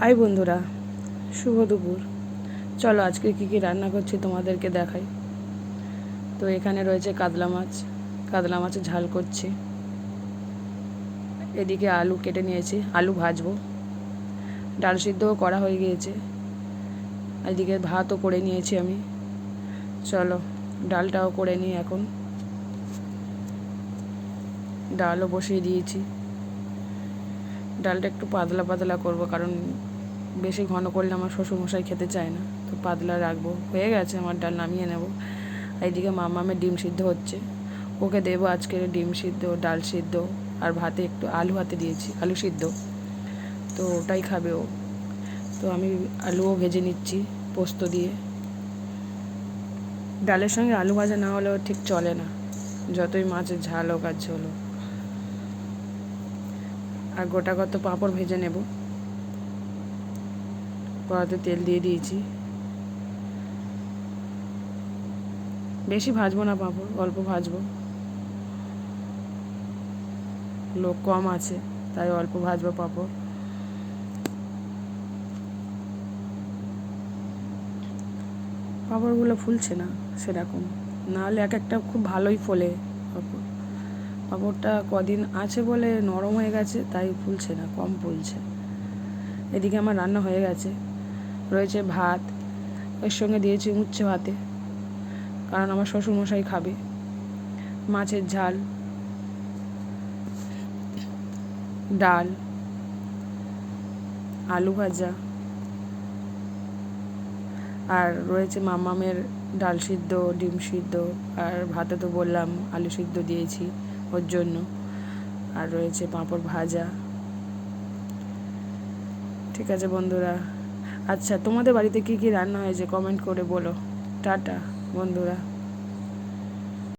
High বন্ধুরা, শুভ দুপুর। চলো আজকে কী রান্না করছি তোমাদেরকে দেখাই। তো এখানে রয়েছে কাতলা মাছের ঝাল করছি। এদিকে আলু কেটে নিয়েছি, আলু ভাজবো। ডাল সিদ্ধও করা হয়ে গিয়েছে। এদিকে ভাতও করে নিয়েছি আমি। চলো ডালটাও করে নিই। এখন ডালও বসিয়ে দিয়েছি। ডালটা একটু পাতলা পাতলা করব, কারণ বেশি ঘন করলে আমার শ্বশুরমশাই খেতে চায় না, তো পাতলা রাখবো। হয়ে গেছে আমার ডাল, নামিয়ে নেব। এইদিকে মামামের ডিম সিদ্ধ হচ্ছে, ওকে দেবো আজকের ডিম সিদ্ধ, ডাল সিদ্ধ আর ভাতে একটু আলু হাতে দিয়েছি, আলু সিদ্ধ, তো ওটাই খাবে ও। তো আমি আলুও ভেজে নিচ্ছি পোস্ত দিয়ে। ডালের সঙ্গে আলু ভাজা না হলেও ঠিক চলে না, যতই মাছের ঝাল হোক আর ঝোল হোক। আর গোটা কত পাঁপড় ভেজে নেব। কড়াতে তেল দিয়ে দিয়েছি। বেশি ভাজবো না পাঁপড়, অল্প ভাজবো, লোক কম আছে তাই অল্প ভাজবো পাঁপড়। পাঁপড়গুলো ফুলছে না সেরকম, নাহলে এক একটা খুব ভালোই ফোলে পাঁপড়। পাঁপড়টা কদিন আছে বলে নরম হয়ে গেছে, তাই ফুলছে না, কম ফুলছে। এদিকে আমার রান্না হয়ে গেছে, রয়েছে ভাত, এর সঙ্গে দিয়েছি উচ্ছে ভাতে, কারণ আমার শ্বশুরমশাই খাবে। মাছের ঝাল, ডাল, আলু ভাজা, আর রয়েছে মামামের ডাল সিদ্ধ, ডিম সিদ্ধ, আর ভাতে তো বললাম আলু সিদ্ধ দিয়েছি ওর জন্য, আর রয়েছে পাঁপড় ভাজা। ঠিক আছে বন্ধুরা, আচ্ছা তোমাদের বাড়িতে কী কী রান্না হয়েছে কমেন্ট করে বলো। টাটা বন্ধুরা।